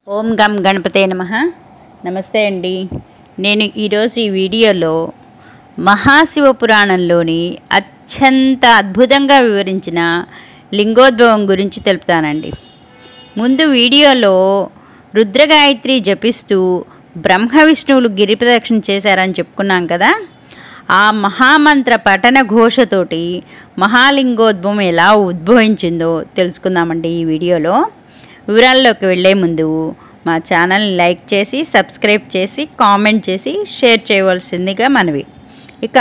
ఓం గం గణపతే నమః. నమస్తే అండి. నేను ఈరోజు ఈ వీడియోలో మహాశివపురాణంలోని అత్యంత అద్భుతంగా వివరించిన లింగోద్భవం గురించి తెలుపుతానండి. ముందు వీడియోలో రుద్రగాయత్రి జపిస్తూ బ్రహ్మ విష్ణువులు గిరి ప్రదక్షిణ చేశారని చెప్పుకున్నాం కదా. ఆ మహామంత్ర పఠన ఘోషతోటి మహాలింగోద్భవం ఎలా ఉద్భవించిందో తెలుసుకుందామండి ఈ వీడియోలో. వివరాల్లోకి వెళ్ళే ముందు మా ఛానల్ని లైక్ చేసి సబ్స్క్రైబ్ చేసి కామెంట్ చేసి షేర్ చేయవలసిందిగా మనవి. ఇక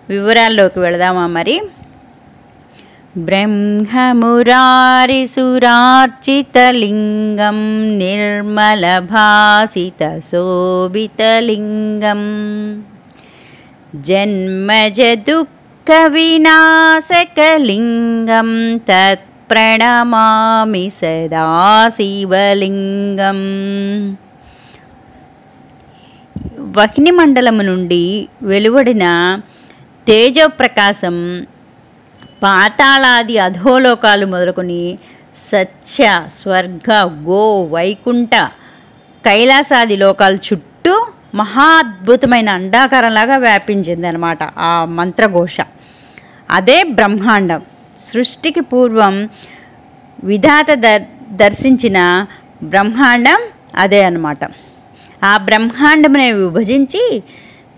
వివరాల్లోకి వెళదామా మరి. బ్రహ్మమురారిసురార్చితలింగం నిర్మలభాసితశోభితలింగం జన్మజదుఃఖవినాశకలింగం తత్ ప్రణమామి సదా శివలింగం. వహ్ని మండలము నుండి వెలువడిన తేజోప్రకాశం పాతాళాది అధోలోకాలు మొదలుకొని సత్య స్వర్గ గో వైకుంఠ కైలాసాది లోకాల చుట్టూ మహా అద్భుతమైన అండాకారంలాగా వ్యాపించింది అన్నమాట ఆ మంత్రఘోష. అదే బ్రహ్మాండం. సృష్టికి పూర్వం విధాత దర్శించిన బ్రహ్మాండం అదే అన్నమాట. ఆ బ్రహ్మాండమునే విభజించి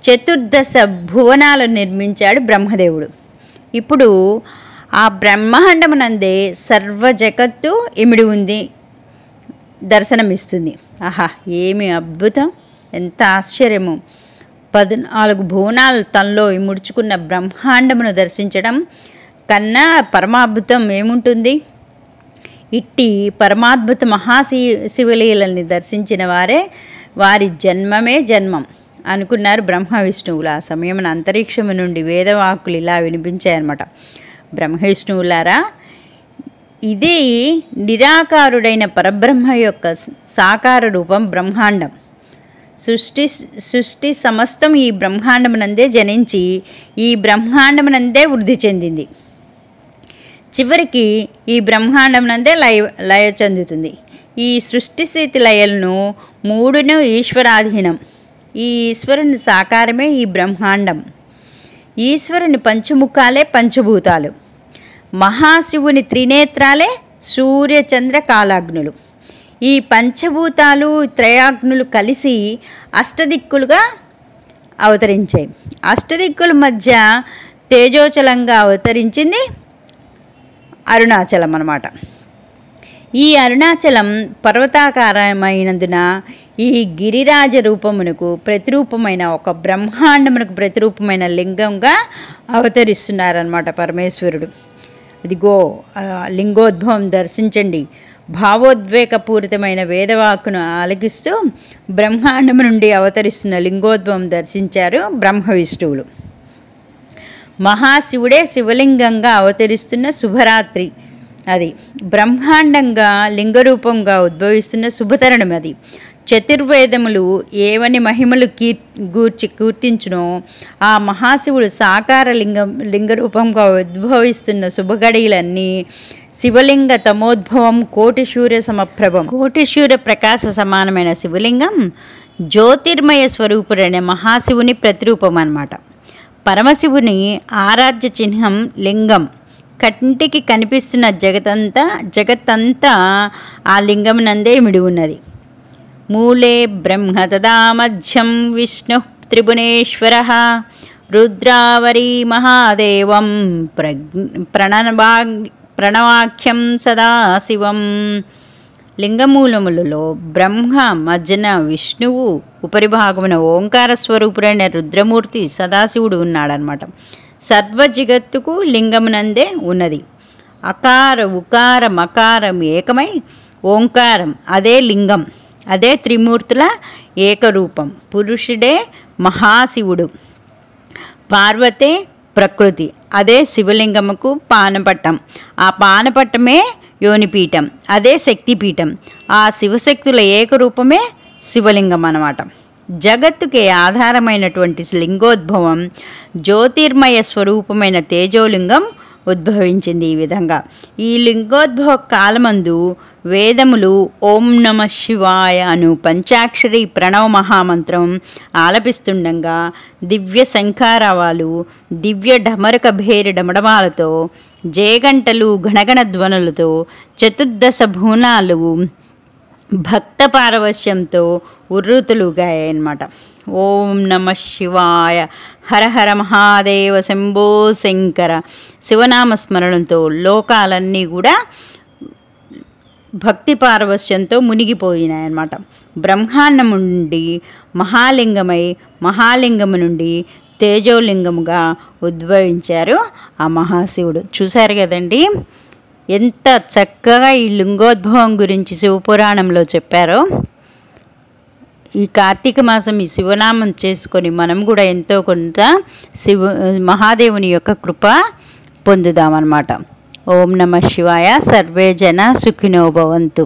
చతుర్దశ భువనాలను నిర్మించాడు బ్రహ్మదేవుడు. ఇప్పుడు ఆ బ్రహ్మాండమునందే సర్వ జగత్తు ఇమిడి ఉంది, దర్శనమిస్తుంది. ఆహా, ఏమి అద్భుతం, ఎంత ఆశ్చర్యము! 14 భువనాలు తనలో ఇముడ్చుకున్న బ్రహ్మాండమును దర్శించడం కన్నా పరమాద్భుతం ఏముంటుంది. ఇట్టి పరమాద్భుత శివలీలని దర్శించిన వారే వారి జన్మమే జన్మం అనుకున్నారు బ్రహ్మ విష్ణువులు. ఆ సమయమున అంతరిక్షము నుండి వేదవాక్కులు ఇలా వినిపించాయన్నమాట. బ్రహ్మ విష్ణువులారా, ఇది నిరాకారుడైన పరబ్రహ్మ యొక్క సాకార రూపం బ్రహ్మాండం. సృష్టి సమస్తం ఈ బ్రహ్మాండమునందే జనించి ఈ బ్రహ్మాండమునందే వృద్ధి చెందింది. చివరికి ఈ బ్రహ్మాండమునందే లయ చెందుతుంది. ఈ సృష్టి స్థితి లయలను మూడును ఈశ్వరాధీనం. ఈ ఈశ్వరుని సాకారమే ఈ బ్రహ్మాండం. ఈశ్వరుని పంచముఖాలే పంచభూతాలు. మహాశివుని త్రినేత్రాలే సూర్యచంద్ర కాలాగ్నులు. ఈ పంచభూతాలు త్రయాగ్నులు కలిసి అష్టదిక్కులుగా అవతరించాయి. అష్టదిక్కుల మధ్య తేజోచలంగా అవతరించింది అరుణాచలం అన్నమాట. ఈ అరుణాచలం పర్వతాకారమైనందున ఈ గిరిరాజ రూపమునకు ప్రతిరూపమైన ఒక బ్రహ్మాండమునకు ప్రతిరూపమైన లింగంగా అవతరిస్తున్నారన్నమాట పరమేశ్వరుడు. ఇదిగో లింగోద్భవం దర్శించండి. భావోద్వేగపూరితమైన వేదవాక్కును ఆలకిస్తూ బ్రహ్మాండము నుండి అవతరిస్తున్న లింగోద్భవం దర్శించారు బ్రహ్మ విష్ణువులు. మహాశివుడే శివలింగంగా అవతరిస్తున్న శుభరాత్రి అది. బ్రహ్మాండంగా లింగరూపంగా ఉద్భవిస్తున్న శుభతరుణం అది. చతుర్వేదములు ఏవని మహిమలు గూర్చి కీర్తించునో ఆ మహాశివుడు సాకార లింగరూపంగా ఉద్భవిస్తున్న శుభగడియలన్నీ శివలింగ తమోద్భవం కోటి సూర్య సమప్రభం. కోటి సూర్య ప్రకాశ సమానమైన శివలింగం జ్యోతిర్మయ స్వరూపుడైన మహాశివుని ప్రతిరూపం అన్నమాట. పరమశివుని ఆరాధ్య చిహ్నం లింగం. కంటికి కనిపిస్తున్న జగత్తంతా ఆ లింగమునందే ఇమిడి ఉన్నది. మూలే బ్రహ్మ తదా మధ్యం విష్ణు త్రిభువనేశ్వర రుద్రావరీ మహాదేవం ప్రణవాఖ్యం సదాశివం. లింగమూలములలో బ్రహ్మ, మధ్యన విష్ణువు, ఉపరిభాగమున ఓంకార స్వరూపుడైన రుద్రమూర్తి సదాశివుడు ఉన్నాడనమాట. సర్వ జగత్తుకు లింగమునందే ఉన్నది. అకార ఉకార మకారం ఏకమై ఓంకారం అదే లింగం. అదే త్రిమూర్తుల ఏకరూపం. పురుషుడే మహాశివుడు, పార్వతే ప్రకృతి. అదే శివలింగముకు పానపట్టం. ఆ పానపట్టమే యోనిపీఠం. అదే శక్తిపీఠం. ఆ శివశక్తుల ఏకరూపమే శివలింగం అన్నమాట. జగత్తుకే ఆధారమైనటువంటి లింగోద్భవం జ్యోతిర్మయ స్వరూపమైన తేజోలింగం ఉద్భవించింది. ఈ విధంగా ఈ లింగోద్భవ కాలమందు వేదములు ఓం నమ శివాయ అను పంచాక్షరి ప్రణవ మహామంత్రం ఆలపిస్తుండగా దివ్య శంఖారావాలు, దివ్య ఢమరక భేరి డమడమాలతో, జయగంటలు, గణగణ ధ్వనులతో, చతుర్దశ భువనాలు భక్త పారవశ్యంతో ఉర్రూతలుగాయన్నమాట. ఓం నమ శివాయ, హర హర మహాదేవ, శంభో శంకర శివనామ స్మరణంతో లోకాలన్నీ కూడా భక్తి పారవశ్యంతో మునిగిపోయినాయన్నమాట. బ్రహ్మాండం నుండి మహాలింగమై, మహాలింగము నుండి తేజోలింగముగా ఉద్భవించారు ఆ మహాశివుడు. చూశారు కదండి ఎంత చక్కగా ఈ లింగోద్భవం గురించి శివపురాణంలో చెప్పారో. ఈ కార్తీక మాసం ఈ శివనామం చేసుకొని మనం కూడా ఎంతో కొంత మహాదేవుని యొక్క కృప పొందుదామన్నమాట. ఓం నమ శివాయ. సర్వే జన సుఖినో భవంతు.